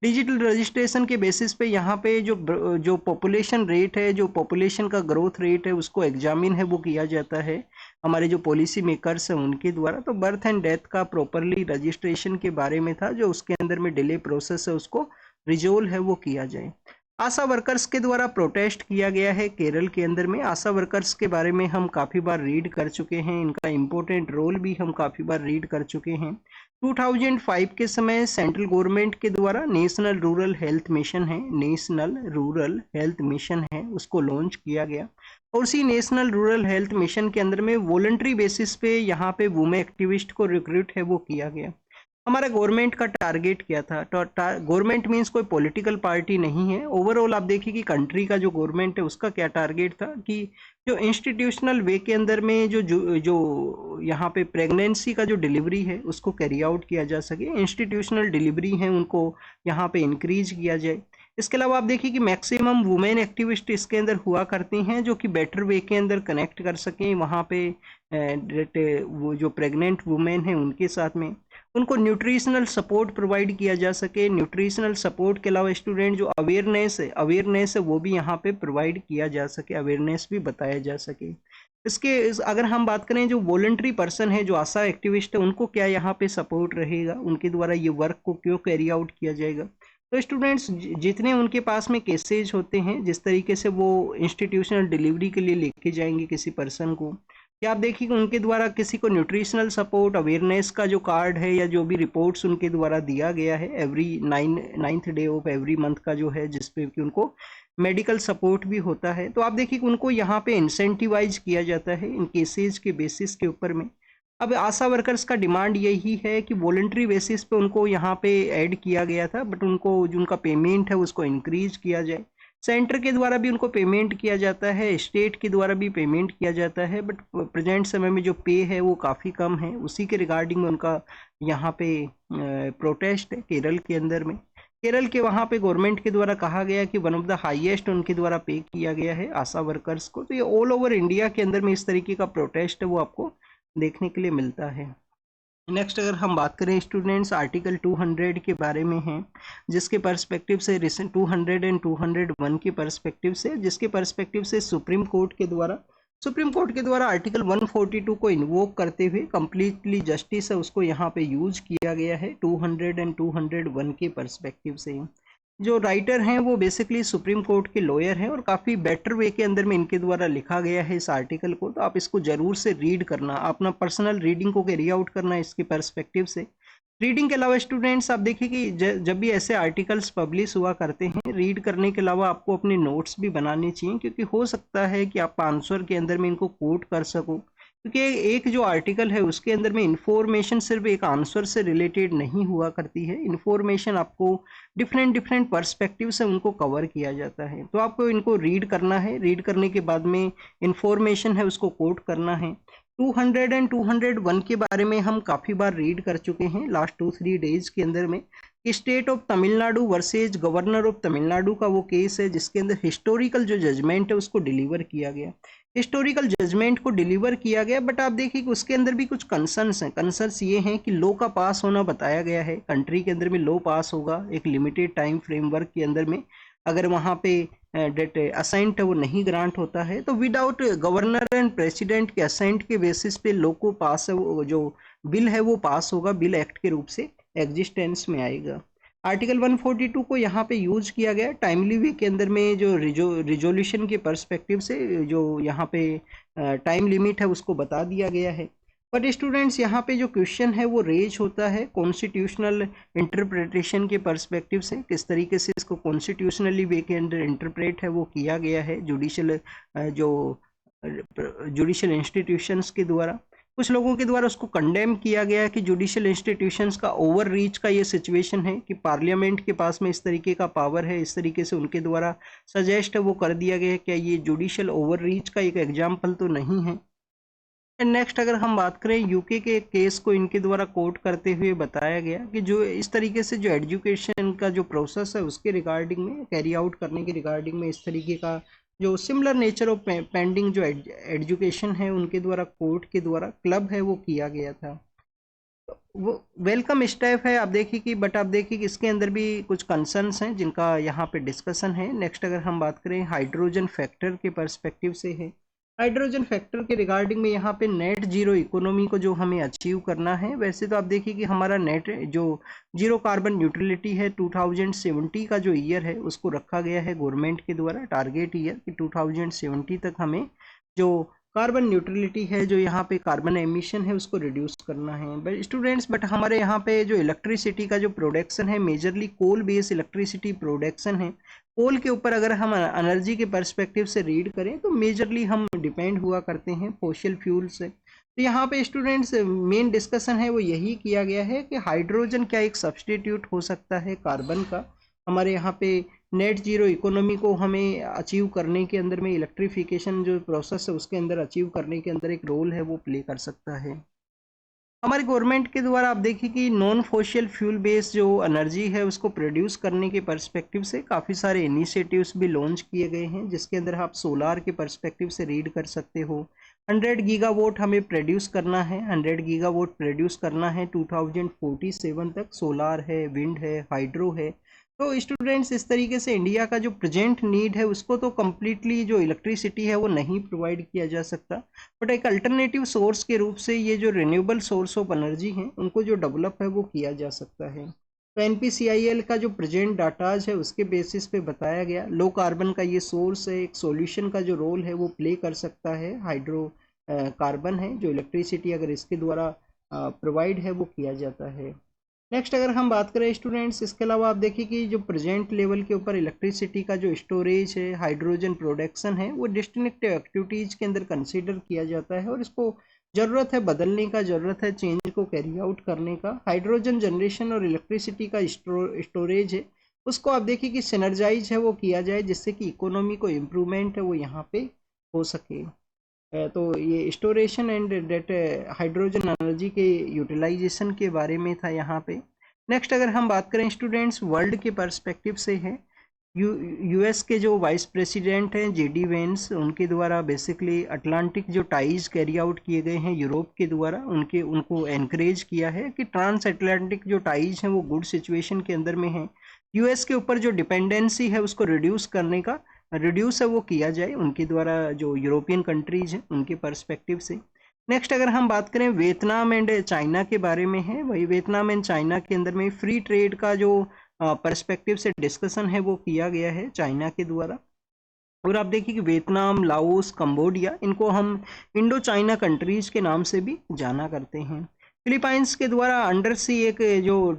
डिजिटल रजिस्ट्रेशन के बेसिस पे यहाँ पे जो पॉपुलेशन रेट है, जो पॉपुलेशन का ग्रोथ रेट है उसको एग्जामिन है वो किया जाता है हमारे जो पॉलिसी मेकर्स हैं उनके द्वारा। तो बर्थ एंड डेथ का प्रॉपरली रजिस्ट्रेशन के बारे में था, जो उसके अंदर में डिले प्रोसेस है उसको रिजोल्व है वो किया जाए। आशा वर्कर्स के द्वारा प्रोटेस्ट किया गया है केरल के अंदर में। आशा वर्कर्स के बारे में हम काफ़ी बार रीड कर चुके हैं, इनका इम्पोर्टेंट रोल भी हम काफ़ी बार रीड कर चुके हैं। 2005 के समय सेंट्रल गवर्नमेंट के द्वारा नेशनल रूरल हेल्थ मिशन है, नेशनल रूरल हेल्थ मिशन है उसको लॉन्च किया गया और उसी नेशनल रूरल हेल्थ मिशन के अंदर में वॉलंटरी बेसिस पे यहाँ पे वुमेन एक्टिविस्ट को रिक्रूट है वो किया गया। हमारा गवर्नमेंट का टारगेट क्या था? गवर्नमेंट मीन्स कोई पॉलिटिकल पार्टी नहीं है। ओवरऑल आप देखिए कि कंट्री का जो गवर्नमेंट है उसका क्या टारगेट था कि जो इंस्टीट्यूशनल वे के अंदर में जो यहाँ पे प्रेगनेंसी का जो डिलीवरी है उसको कैरी आउट किया जा सके, इंस्टीट्यूशनल डिलीवरी है उनको यहाँ पे इंक्रीज किया जाए। इसके अलावा आप देखिए कि मैक्सिमम वुमेन एक्टिविस्ट इसके अंदर हुआ करती हैं जो कि बेटर वे के अंदर कनेक्ट कर सकें वहाँ पे वो जो प्रेग्नेंट वुमेन हैं उनके साथ में, उनको न्यूट्रिशनल सपोर्ट प्रोवाइड किया जा सके। न्यूट्रिशनल सपोर्ट के अलावा स्टूडेंट जो अवेयरनेस है वो भी यहाँ पे प्रोवाइड किया जा सके, अवेयरनेस भी बताया जा सके। अगर हम बात करें जो वॉलंटरी पर्सन है, जो आशा एक्टिविस्ट है, उनको क्या यहाँ पे सपोर्ट रहेगा, उनके द्वारा ये वर्क को क्यों कैरी आउट किया जाएगा। तो स्टूडेंट्स जितने उनके पास में केसेज होते हैं, जिस तरीके से वो इंस्टीट्यूशनल डिलीवरी के लिए लेके जाएंगे किसी पर्सन को, कि आप देखिए कि उनके द्वारा किसी को न्यूट्रिशनल सपोर्ट अवेयरनेस का जो कार्ड है या जो भी रिपोर्ट्स उनके द्वारा दिया गया है every ninth day of every month का जो है, जिसपे कि उनको मेडिकल सपोर्ट भी होता है। तो आप देखिए कि उनको यहाँ पे इंसेंटिवाइज किया जाता है इन केसेज के बेसिस के ऊपर में। अब आशा वर्कर्स का डिमांड यही है कि वॉलंटरी बेसिस पे उनको यहाँ पे ऐड किया गया था, बट उनको जो उनका पेमेंट है उसको इंक्रीज किया जाए। सेंटर के द्वारा भी उनको पेमेंट किया जाता है, स्टेट के द्वारा भी पेमेंट किया जाता है, बट प्रेजेंट समय में जो पे है वो काफ़ी कम है। उसी के रिगार्डिंग में उनका यहाँ पे प्रोटेस्ट है केरल के अंदर में। केरल के वहाँ पे गवर्नमेंट के द्वारा कहा गया कि वन ऑफ द हाईएस्ट उनके द्वारा पे किया गया है आशा वर्कर्स को। तो ये ऑल ओवर इंडिया के अंदर में इस तरीके का प्रोटेस्ट है वो आपको देखने के लिए मिलता है। नेक्स्ट अगर हम बात करें स्टूडेंट्स, आर्टिकल 200 के बारे में है, जिसके पर्सपेक्टिव से रिसेंट 200 एंड 201 के पर्सपेक्टिव से, जिसके पर्सपेक्टिव से सुप्रीम कोर्ट के द्वारा आर्टिकल 142 को इन्वोक करते हुए कंप्लीटली जस्टिस है उसको यहाँ पे यूज किया गया है 200 एंड 201 के पर्सपेक्टिव से। जो राइटर हैं वो बेसिकली सुप्रीम कोर्ट के लॉयर हैं और काफ़ी बेटर वे के अंदर में इनके द्वारा लिखा गया है इस आर्टिकल को। तो आप इसको ज़रूर से रीड करना, अपना पर्सनल रीडिंग को कैरी आउट करना इसके पर्सपेक्टिव से। रीडिंग के अलावा स्टूडेंट्स आप देखिए कि जब भी ऐसे आर्टिकल्स पब्लिश हुआ करते हैं, रीड करने के अलावा आपको अपने नोट्स भी बनाने चाहिए, क्योंकि हो सकता है कि आप आंसर के अंदर में इनको कोट कर सको। क्योंकि एक जो आर्टिकल है उसके अंदर में इंफॉर्मेशन सिर्फ एक आंसर से रिलेटेड नहीं हुआ करती है, इंफॉर्मेशन आपको डिफरेंट पर्सपेक्टिव से उनको कवर किया जाता है। तो आपको इनको रीड करना है, रीड करने के बाद में इंफॉर्मेशन है उसको कोट करना है। 200 एंड 201 के बारे में हम काफ़ी बार रीड कर चुके हैं लास्ट 2-3 डेज के अंदर में। State of Tamil Nadu versus governor of Tamil Nadu का वो केस है जिसके अंदर हिस्टोरिकल जो जजमेंट है उसको डिलीवर किया गया, हिस्टोरिकल जजमेंट को डिलीवर किया गया। बट आप देखिए कि उसके अंदर भी कुछ कंसर्न्स हैं। कंसर्न्स ये हैं कि लॉ का पास होना बताया गया है, कंट्री के अंदर में लॉ पास होगा एक लिमिटेड टाइम फ्रेमवर्क के अंदर में। अगर वहाँ पे डेट असेंट वो नहीं ग्रांट होता है तो विदाउट गवर्नर एंड प्रेसिडेंट के असेंट के बेसिस पे लॉ को पास है, वो जो बिल है वो पास होगा, बिल एक्ट के रूप से एग्जिस्टेंस में आएगा। आर्टिकल 142 को यहाँ पे यूज किया गया टाइमली वे के अंदर में, जो रिजोल्यूशन के पर्सपेक्टिव से जो यहाँ पे टाइम लिमिट है उसको बता दिया गया है। बट स्टूडेंट्स यहाँ पे जो क्वेश्चन है वो रेज होता है कॉन्स्टिट्यूशनल इंटरप्रिटेशन के पर्सपेक्टिव से, किस तरीके से इसको कॉन्स्टिट्यूशनली वे के अंदर इंटरप्रेट है वो किया गया है जुडिशियल इंस्टीट्यूशंस के द्वारा। कुछ लोगों के द्वारा उसको कंडेम किया गया कि जुडिशियल इंस्टीट्यूशंस का ओवर रीच का ये सिचुएशन है कि पार्लियामेंट के पास में इस तरीके का पावर है, इस तरीके से उनके द्वारा सजेस्ट है वो कर दिया गया। क्या ये जुडिशियल ओवर रीच का एक एग्जाम्पल तो नहीं है? एंड नेक्स्ट अगर हम बात करें यूके के केस को इनके द्वारा कोट करते हुए बताया गया कि जो इस तरीके से जो एजुकेशन का जो प्रोसेस है उसके रिगार्डिंग में, कैरी आउट करने के रिगार्डिंग में, इस तरीके का जो सिमिलर नेचर ऑफ पेंडिंग जो एजुकेशन है उनके द्वारा कोर्ट के द्वारा क्लब है वो किया गया था। वो वेलकम स्टेप है आप देखिए कि, बट आप देखिए कि इसके अंदर भी कुछ कंसर्न्स हैं जिनका यहाँ पे डिस्कशन है। नेक्स्ट अगर हम बात करें हाइड्रोजन फैक्टर के पर्सपेक्टिव से है, हाइड्रोजन फैक्टर के रिगार्डिंग में यहाँ पे नेट जीरो इकोनॉमी को जो हमें अचीव करना है, वैसे तो आप देखिए कि हमारा नेट जो जीरो कार्बन न्यूट्रलिटी है 2070 का जो ईयर है उसको रखा गया है गवर्नमेंट के द्वारा टारगेट ईयर कि 2070 तक हमें जो कार्बन न्यूट्रलिटी है, जो यहाँ पे कार्बन एमिशन है उसको रिड्यूस करना है। बट स्टूडेंट्स हमारे यहाँ पे जो इलेक्ट्रिसिटी का जो प्रोडक्शन है majorly coal based electricity production है। कोल के ऊपर अगर हम एनर्जी के पर्सपेक्टिव से रीड करें तो मेजरली हम डिपेंड हुआ करते हैं फॉसिल फ्यूल से। तो यहाँ पे स्टूडेंट्स मेन डिस्कशन है वो यही किया गया है कि हाइड्रोजन क्या एक सब्सटीट्यूट हो सकता है कार्बन का, हमारे यहाँ पे नेट जीरो इकोनॉमी को हमें अचीव करने के अंदर में, इलेक्ट्रिफिकेशन जो प्रोसेस है उसके अंदर अचीव करने के अंदर एक रोल है वो प्ले कर सकता है। हमारे गवर्नमेंट के द्वारा आप देखिए कि नॉन फॉसिल फ्यूल बेस्ड जो एनर्जी है उसको प्रोड्यूस करने के पर्सपेक्टिव से काफ़ी सारे इनिशिएटिव्स भी लॉन्च किए गए हैं, जिसके अंदर आप सोलार के पर्सपेक्टिव से रीड कर सकते हो। 100 गीगावाट हमें प्रोड्यूस करना है, 100 गीगावाट प्रोड्यूस करना है 2047 तक। सोलार है, विंड है, हाइड्रो है। तो स्टूडेंट्स इस तरीके से इंडिया का जो प्रेजेंट नीड है उसको तो कम्प्लीटली जो इलेक्ट्रिसिटी है वो नहीं प्रोवाइड किया जा सकता, बट एक अल्टरनेटिव सोर्स के रूप से ये जो रिन्यूएबल सोर्स ऑफ एनर्जी हैं उनको जो डेवलप है वो किया जा सकता है। तो NPCIL का जो प्रेजेंट डाटाज है उसके बेसिस पे बताया गया लो कार्बन का ये सोर्स है, एक सॉल्यूशन का जो रोल है वो प्ले कर सकता है हाइड्रो कार्बन है जो इलेक्ट्रिसिटी अगर इसके द्वारा प्रोवाइड है वो किया जाता है। नेक्स्ट अगर हम बात करें स्टूडेंट्स, इसके अलावा आप देखिए कि जो प्रेजेंट लेवल के ऊपर इलेक्ट्रिसिटी का जो स्टोरेज है, हाइड्रोजन प्रोडक्शन है, वो डिस्टिंक्ट एक्टिविटीज़ के अंदर कंसीडर किया जाता है और इसको ज़रूरत है बदलने का, ज़रूरत है चेंज को कैरी आउट करने का। हाइड्रोजन जनरेशन और इलेक्ट्रिसिटी का स्टोरेज है उसको आप देखिए कि सिनर्जाइज है वो किया जाए जिससे कि इकोनॉमी को इम्प्रूवमेंट है वो यहाँ पे हो सके। तो ये storage and that hydrogen energy के यूटिलाइजेशन के बारे में था यहाँ पे। नेक्स्ट अगर हम बात करें स्टूडेंट्स वर्ल्ड के पर्सपेक्टिव से है, यूएस के जो वाइस प्रेसिडेंट हैं जेडी वेंस, उनके द्वारा बेसिकली अटलांटिक जो टाइज कैरी आउट किए गए हैं यूरोप के द्वारा, उनको एनकरेज किया है कि ट्रांस अटलांटिक जो टाइज हैं वो गुड सिचुएशन के अंदर में हैं। यूएस के ऊपर जो डिपेंडेंसी है उसको रिड्यूस है वो किया जाए उनके द्वारा, जो यूरोपियन कंट्रीज हैं उनके पर्सपेक्टिव से। नेक्स्ट अगर हम बात करें वियतनाम एंड चाइना के बारे में है, वही वियतनाम एंड चाइना के अंदर में फ्री ट्रेड का जो पर्सपेक्टिव से डिस्कशन है वो किया गया है चाइना के द्वारा। और आप देखिए कि वियतनाम, लाओस, कंबोडिया, इनको हम इंडो चाइना कंट्रीज के नाम से भी जाना करते हैं। फिलीपाइंस के द्वारा अंडर सी एक जो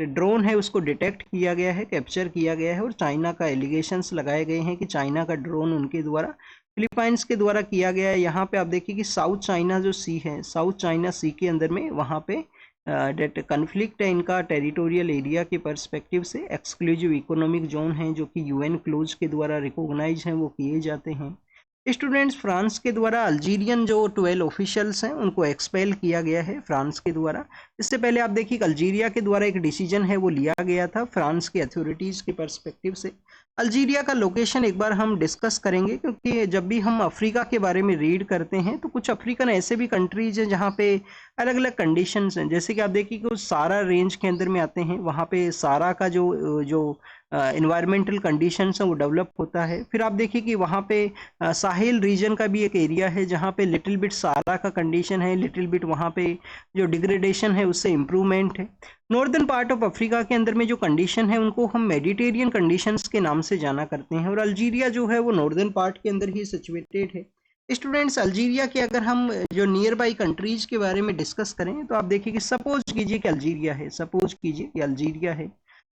ड्रोन है उसको डिटेक्ट किया गया है, कैप्चर किया गया है और चाइना का एलिगेशंस लगाए गए हैं कि चाइना का ड्रोन उनके द्वारा फिलीपाइंस के द्वारा किया गया है। यहाँ पे आप देखिए कि साउथ चाइना जो सी है, साउथ चाइना सी के अंदर में वहाँ पे डेट कन्फ्लिक्ट है इनका टेरिटोरियल एरिया के पर्सपेक्टिव से। एक्सक्लूसिव इकोनॉमिक जोन है जो कि यूएन क्लोज के द्वारा रिकॉग्नाइज हैं वो किए जाते हैं। स्टूडेंट्स फ्रांस के द्वारा अल्जीरियन जो 12 ऑफिशियल्स हैं उनको एक्सपेल किया गया है फ्रांस के द्वारा। इससे पहले आप देखिए कि अल्जीरिया के द्वारा एक डिसीजन है वो लिया गया था फ्रांस के अथॉरिटीज़ के पर्सपेक्टिव से। अल्जीरिया का लोकेशन एक बार हम डिस्कस करेंगे क्योंकि जब भी हम अफ्रीका के बारे में रीड करते हैं तो कुछ अफ्रीकन ऐसे भी कंट्रीज हैं जहाँ पे अलग अलग कंडीशंस हैं। जैसे कि आप देखिए कि सारा रेंज के अंदर में आते हैं, वहाँ पे सारा का जो इन्वायरमेंटल कंडीशंस हैं वो डेवलप होता है। फिर आप देखिए कि वहाँ पे साहिल रीजन का भी एक एरिया है जहाँ पे लिटिल बिट सारा का कंडीशन है, लिटिल बिट वहाँ पे जो डिग्रेडेशन है उससे इम्प्रूवमेंट है। नॉर्दर्न पार्ट ऑफ अफ्रीका के अंदर में जो कंडीशन है उनको हम मेडिटेरियन कंडीशंस के नाम से जाना करते हैं और अल्जीरिया जो है वो नॉर्दर्न पार्ट के अंदर ही सिचुएटेड है। स्टूडेंट्स अल्जीरिया के अगर हम जो नियर बाई कंट्रीज के बारे में डिस्कस करें तो आप देखिए कि सपोज कीजिए कि अल्जीरिया है, सपोज कीजिए कि अल्जीरिया है।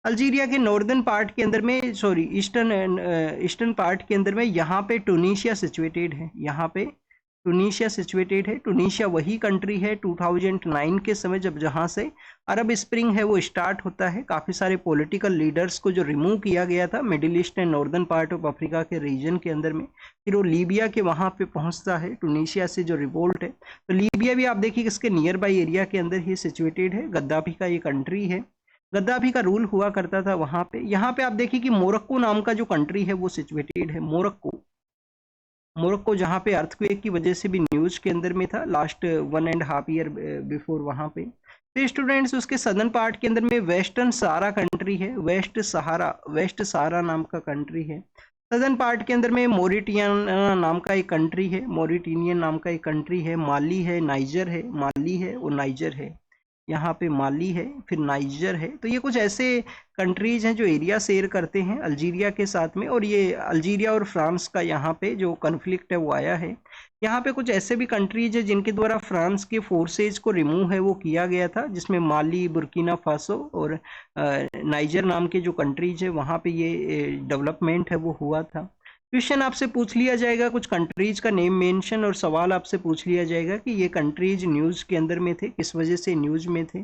अल्जीरिया के नॉर्दर्न पार्ट के अंदर में ईस्टर्न पार्ट के अंदर में यहाँ पे टूनीशिया सिचुएटेड है, यहाँ पे टूनीशिया सिचुएटेड है। टूनीशिया वही कंट्री है 2009 के समय जब जहाँ से अरब स्प्रिंग है वो स्टार्ट होता है। काफ़ी सारे पॉलिटिकल लीडर्स को जो रिमूव किया गया था middle east and northern part of Africa के रीजन के अंदर में, फिर वो लीबिया के वहाँ पे पहुँचता है टूनीशिया से जो रिवोल्ट है। तो लीबिया भी आप देखिए इसके नियर बाई एरिया के अंदर ही सिचुएटेड है, गद्दाफी का ये कंट्री है, गद्दाफी का रूल हुआ करता था वहाँ पे। यहाँ पे आप देखिए कि मोरक्को नाम का जो कंट्री है वो सिचुएटेड है, मोरक्को जहाँ पे अर्थक्वेक की वजह से भी न्यूज़ के अंदर में था लास्ट 1.5 ईयर बिफोर वहाँ पे। तो स्टूडेंट्स उसके सदर्न पार्ट के अंदर में वेस्टर्न सहारा कंट्री है, वेस्ट सहारा नाम का कंट्री है। सदर्न पार्ट के अंदर में मोरिटियन नाम का एक कंट्री है, मोरिटेनियन नाम का एक कंट्री है, माली है, नाइजर है, माली है और नाइजर है, यहाँ पे माली है फिर नाइजर है। तो ये कुछ ऐसे कंट्रीज हैं जो एरिया शेयर करते हैं अल्जीरिया के साथ में, और ये अल्जीरिया और फ्रांस का यहाँ पे जो कन्फ्लिक्ट है वो आया है। यहाँ पे कुछ ऐसे भी कंट्रीज है जिनके द्वारा फ्रांस के फोर्सेज को रिमूव है वो किया गया था, जिसमें माली, बुर्किना फासो और नाइजर नाम के जो कंट्रीज है वहाँ पे ये डेवलपमेंट है वो हुआ था। क्वेश्चन आपसे पूछ लिया जाएगा, कुछ कंट्रीज का नेम मेंशन और सवाल आपसे पूछ लिया जाएगा कि ये कंट्रीज न्यूज़ के अंदर में थे, किस वजह से न्यूज़ में थे।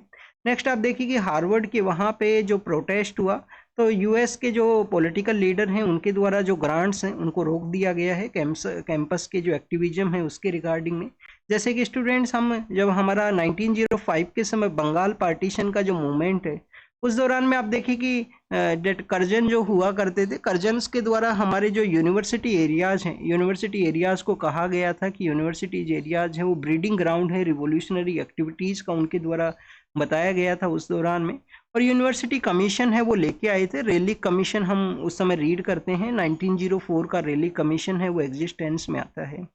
नेक्स्ट आप देखिए कि हार्वर्ड के वहाँ पे जो प्रोटेस्ट हुआ तो यूएस के जो पॉलिटिकल लीडर हैं उनके द्वारा जो ग्रांट्स हैं उनको रोक दिया गया है कैंपस के जो एक्टिविज्म है उसके रिगार्डिंग में। जैसे कि स्टूडेंट्स हम जब हमारा 1905 के समय बंगाल पार्टीशन का जो मूवमेंट है उस दौरान में आप देखिए कि कर्जन जो हुआ करते थे, कर्जन्स के द्वारा हमारे जो यूनिवर्सिटी एरियाज़ हैं, यूनिवर्सिटी एरियाज़ को कहा गया था कि यूनिवर्सिटीज एरियाज़ हैं वो ब्रीडिंग ग्राउंड है रिवोल्यूशनरी एक्टिविटीज़ का, उनके द्वारा बताया गया था उस दौरान में। और यूनिवर्सिटी कमीशन है वो लेके आए थे, रेलिक कमीशन हम उस समय रीड करते हैं, 1904 का रेलिक कमीशन है वो एग्जिस्टेंस में आता है।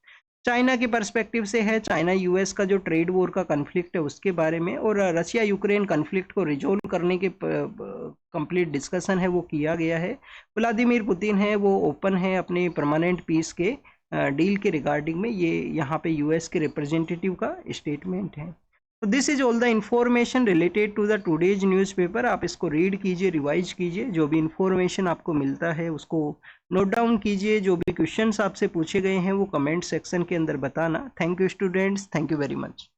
चाइना के पर्सपेक्टिव से है, चाइना यूएस का जो ट्रेड वॉर का कन्फ्लिक्ट है उसके बारे में, और रशिया यूक्रेन कन्फ्लिक्ट को रिजोल्व करने के कंप्लीट डिस्कशन है वो किया गया है। व्लादिमीर पुतिन है वो ओपन है अपने परमानेंट पीस के डील के रिगार्डिंग में ये यहाँ पे यूएस के रिप्रेजेंटेटिव का स्टेटमेंट है। तो this is all the information related to the today's newspaper. आप इसको रीड कीजिए, रिवाइज कीजिए, जो भी इंफॉर्मेशन आपको मिलता है उसको नोट डाउन कीजिए। जो भी क्वेश्चंस आपसे पूछे गए हैं वो कमेंट सेक्शन के अंदर बताना। Thank you students, thank you very much.